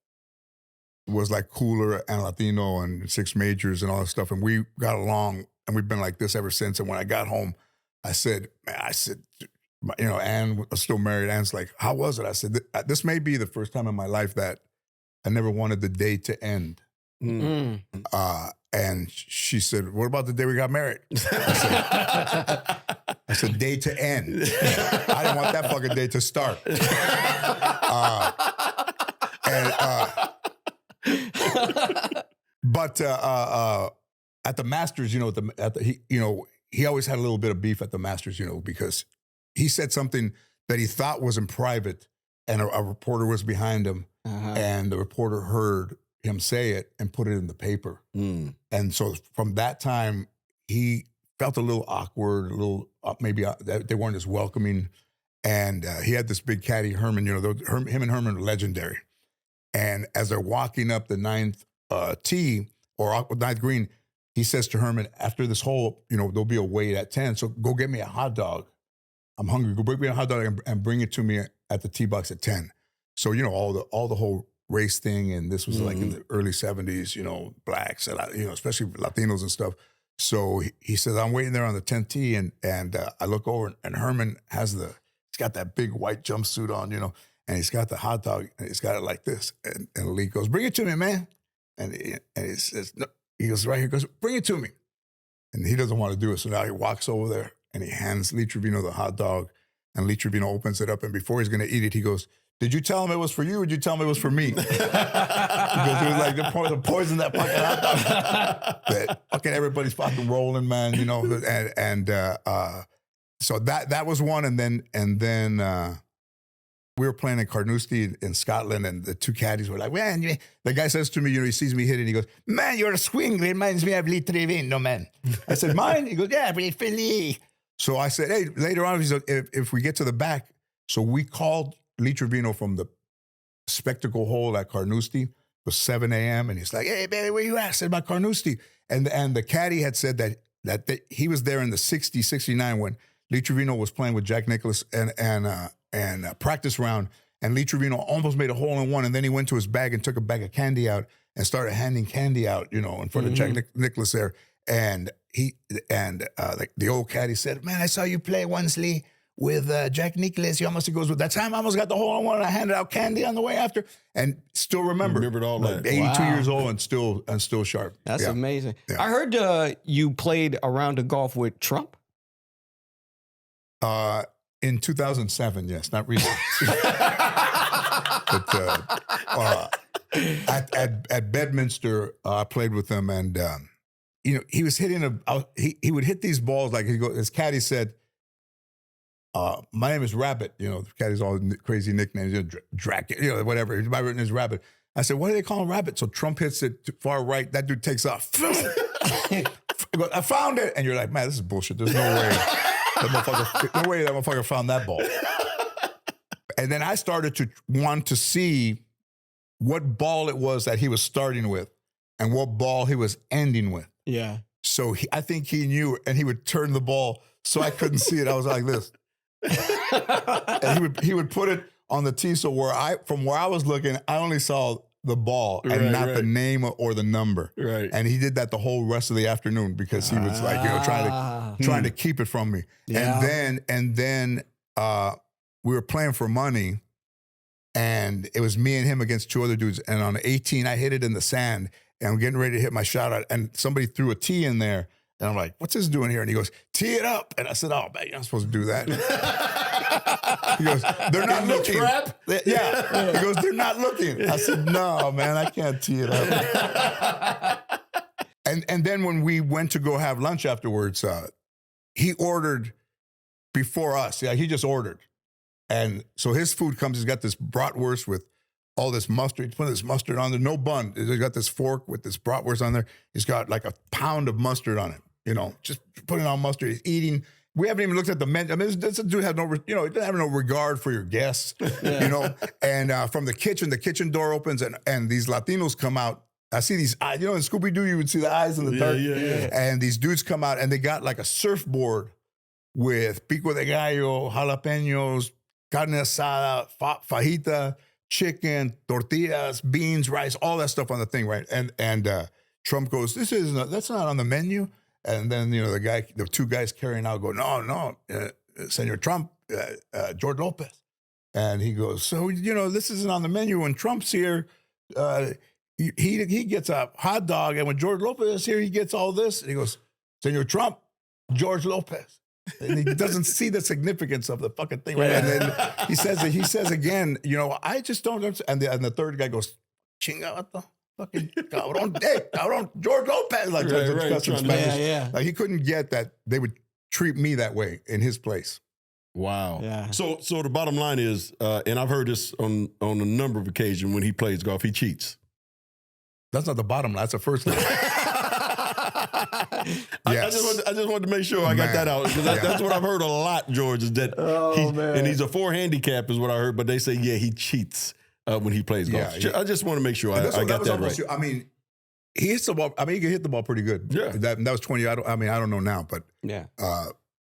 was like cooler and Latino and six majors and all that stuff. And we got along and we've been like this ever since. And when I got home, I said, Ann was still married. Ann's like, how was it? I said, this may be the first time in my life that I never wanted the day to end. Mm. And she said, what about the day we got married? I said, day to end. I didn't want that fucking day to start. But at the Masters, he always had a little bit of beef at the Masters, because he said something that he thought was in private, and a reporter was behind him, and the reporter heard him say it and put it in the paper. Mm. And so from that time, he felt a little awkward, a little maybe they weren't as welcoming. And he had this big caddy, Herman. You know, him and Herman are legendary. And as they're walking up the ninth tee or ninth green, he says to Herman, after this hole, you know, there'll be a wait at 10. So go get me a hot dog. I'm hungry. Go bring me a hot dog and bring it to me at the tee box at 10. So, you know, all the whole race thing. And this was like in the early 70s, you know, blacks, you know, especially Latinos and stuff. So he says, I'm waiting there on the 10th tee. And I look over and Herman he's got that big white jumpsuit on, you know, and he's got the hot dog and he's got it like this. And Lee goes, bring it to me, man. And he says, no. He goes, right here, goes, bring it to me. And he doesn't want to do it. So now he walks over there and he hands Lee Trevino the hot dog. And Lee Trevino opens it up. And before he's going to eat it, he goes, did you tell him it was for you or did you tell him it was for me? He goes, it was like the poison that fucking hot dog. That fucking everybody's fucking rolling, man, you know. So that was one. And then we were playing in Carnoustie in Scotland, and the two caddies were like, man, the guy says to me, you know, he sees me hit it, and he goes, man, your swing reminds me of Lee Trevino, man. I said, mine? He goes, yeah, Lee. So I said, hey, later on, he said, if we get to the back, so we called Lee Trevino from the spectacle hole at Carnoustie. It was 7 a.m., and he's like, hey, baby, where you at? I said, about Carnoustie. And the caddy had said that he was there in the 60, 69 when Lee Trevino was playing with Jack Nicholson and practice round, and Lee Trevino almost made a hole in one, and then he went to his bag and took a bag of candy out and started handing candy out, you know, in front of Jack Nicklaus there. And the old caddy said, man, I saw you play once, Lee, with Jack Nicklaus. He goes, with that time I almost got the hole in one and I handed out candy on the way after. And still remembered all that. 82 years old and still sharp. That's amazing. Yeah. I heard you played a round of golf with Trump. In 2007, yes, not recently. But at Bedminster, I played with him, and you know, he was hitting he would hit these balls like his caddy said, my name is Rabbit. You know, the caddy's all crazy nicknames, you know, Dracula, you know, whatever. My written is Rabbit. I said, why do they call him Rabbit? So Trump hits it far right. That dude takes off. I go, I found it, and you're like, man, this is bullshit. There's no way. No way that motherfucker found that ball. And then I started to want to see what ball it was that he was starting with and what ball he was ending with. Yeah. So I think he knew, and he would turn the ball so I couldn't see it. I was like this. And he would put it on the tee. So from where I was looking, I only saw the ball and not the name or the number. Right. And he did that the whole rest of the afternoon because he was like, you know, trying to keep it from me. Yeah. And then we were playing for money, and it was me and him against two other dudes. And on 18, I hit it in the sand, and I'm getting ready to hit my shot out, and somebody threw a tee in there. And I'm like, what's this doing here? And he goes, tee it up. And I said, oh, man, you're not supposed to do that. He goes, they're not looking. Trap? Yeah. He goes, they're not looking. I said, no, man, I can't tee it up. And then when we went to go have lunch afterwards, he ordered before us. Yeah, he just ordered. And so his food comes, he's got this bratwurst with all this mustard. He's putting this mustard on there, no bun. He's got this fork with this bratwurst on there. He's got like a pound of mustard on it, you know, just putting on mustard. He's eating. We haven't even looked at the menu. I mean, this dude has he doesn't have no regard for your guests, you know. And from the kitchen door opens, and these Latinos come out. I see these eyes, you know, in Scooby-Doo, you would see the eyes in the dark. Yeah. And these dudes come out, and they got like a surfboard with pico de gallo, jalapenos, carne asada, fajita, chicken, tortillas, beans, rice, all that stuff on the thing, right? And Trump goes, that's not on the menu. And then, you know, the two guys carrying out go, no, Senor Trump, George Lopez. And he goes, so, you know, this isn't on the menu. When Trump's here, he gets a hot dog. And when George Lopez is here, he gets all this. And he goes, Senor Trump, George Lopez. And he doesn't see the significance of the fucking thing, right? And then he says again, you know, I just don't understand. And the third guy goes, chingato. Fucking cabrón, George Lopez, like Spanish. Yeah. Like he couldn't get that they would treat me that way in his place. Wow. Yeah. So the bottom line is, and I've heard this on a number of occasions when he plays golf, he cheats. That's not the bottom line. That's the first line. I just wanted to make sure I got that out, because that's what I've heard a lot, George, is that and he's a 4 handicap is what I heard, but they say, he cheats when he plays golf. Yeah. I just want to make sure I got that right. I mean, he hits the ball. I mean, he can hit the ball pretty good. Yeah. That was 20. I don't know now, but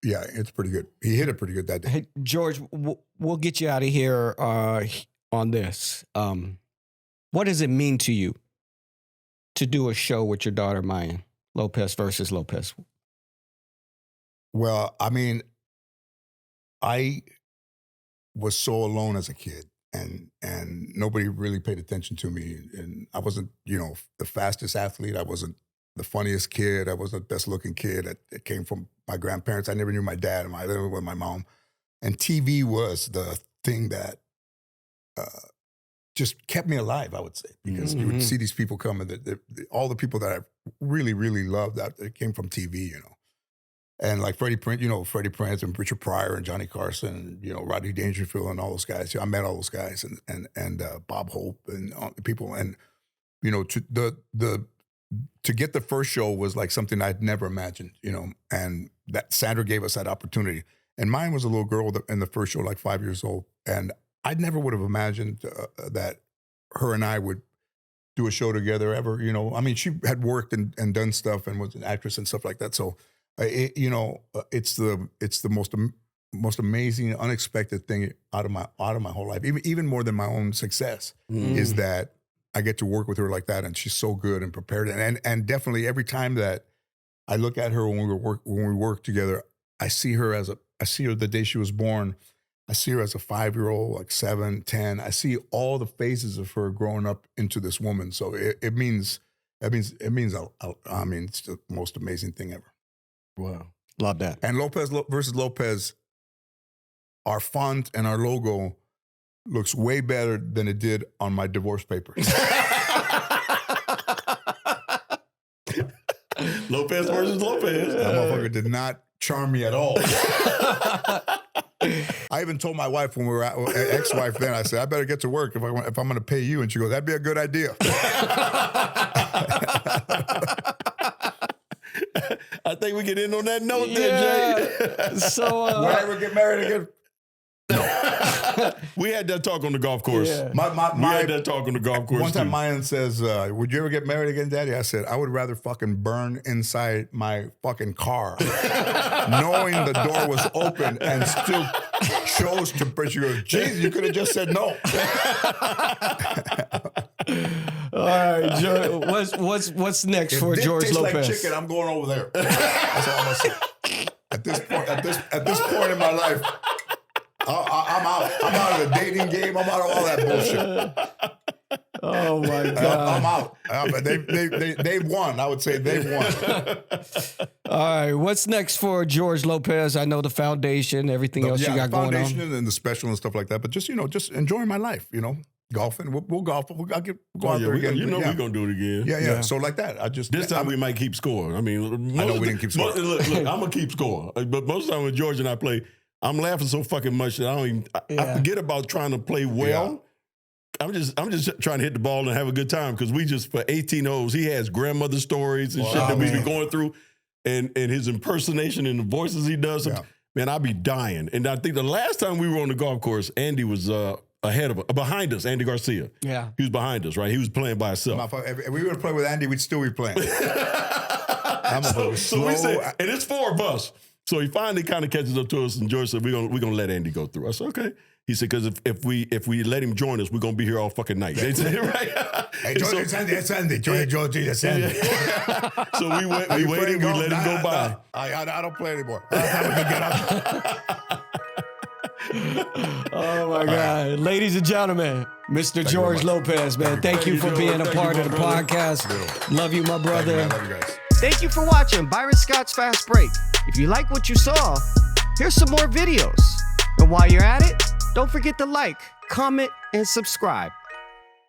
it's pretty good. He hit it pretty good that day. Hey, George, we'll get you out of here on this. What does it mean to you to do a show with your daughter, Mayan Lopez versus Lopez? Well, I mean, I was so alone as a kid, and nobody really paid attention to me. And I wasn't, the fastest athlete. I wasn't the funniest kid. I wasn't the best looking kid. It came from my grandparents. I never knew my dad. I lived with my mom. And TV was the thing that just kept me alive, I would say, because you would see these people come, and all the people that I really, really loved, that came from TV, And like Freddie Prinze and Richard Pryor and Johnny Carson and, Rodney Dangerfield and all those guys. I met all those guys and Bob Hope and all the people. And, to get the first show was like something I'd never imagined, and that Sandra gave us that opportunity. And mine was a little girl in the first show, like 5 years old. And I never would have imagined that her and I would do a show together ever, I mean, she had worked and done stuff and was an actress and stuff like that. So, it's the most amazing, unexpected thing out of my whole life, even more than my own success, is that I get to work with her like that, and she's so good and prepared. And definitely every time that I look at her when we work together, I see her the day she was born. I see her as a 5-year-old, like 7, 10. I see all the phases of her growing up into this woman. So it means I mean, it's the most amazing thing ever. Wow. Love that. And Lopez versus Lopez, our font and our logo looks way better than it did on my divorce papers. Lopez versus Lopez. That motherfucker did not charm me at all. I even told my wife when we were ex-wife then, I said, I better get to work if I'm going to pay you. And she goes, that'd be a good idea. I think we get in on that note there, Jay. So, will I ever get married again? No. We had that talk on the golf course. Yeah. We had that talk on the golf course. One time Mayan says, would you ever get married again, Daddy? I said, I would rather fucking burn inside my fucking car knowing the door was open and still chose to push. She goes, geez, you could have just said no. All right, George, what's next for George Lopez? Like chicken, I'm going over there. That's all I'm gonna say. At this point in my life, I'm out. I'm out of the dating game. I'm out of all that bullshit. Oh my God! I'm out. They've won. I would say they've won. All right, what's next for George Lopez? I know the foundation, everything else you got going on. The foundation and the special and stuff like that. But just enjoying my life. Golfing. We'll golf. We'll go out there again. We're gonna do it again. Yeah. So like that. This time we might keep score. I mean, I know we didn't keep score. Look, I'm gonna keep score. But most of the time when George and I play, I'm laughing so fucking much that I forget about trying to play well. Yeah. I'm just trying to hit the ball and have a good time, because we just, for 18 holes, he has grandmother stories and shit that we be going through, and his impersonation and the voices he does. Yeah. Man, I'd be dying. And I think the last time we were on the golf course, Andy was behind us, Andy Garcia. Yeah. He was behind us, right? He was playing by himself. If we were to play with Andy, we'd still be playing. So we said, and it's 4 of us. So he finally kind of catches up to us, and George said, we're gonna let Andy go through. I said, okay. He said, because if we let him join us, we're gonna be here all fucking night. They said, right? Hey, George, it's Andy. George, it's Andy. So we waited, we let him go by. I don't play anymore. Get up. Oh my God. Ladies and gentlemen, Mr. George Lopez, man. Thank you for being a part of the podcast. Love you, my brother. Love you guys. Thank you for watching Byron Scott's Fast Break. If you like what you saw, here's some more videos. And while you're at it, don't forget to like, comment, and subscribe.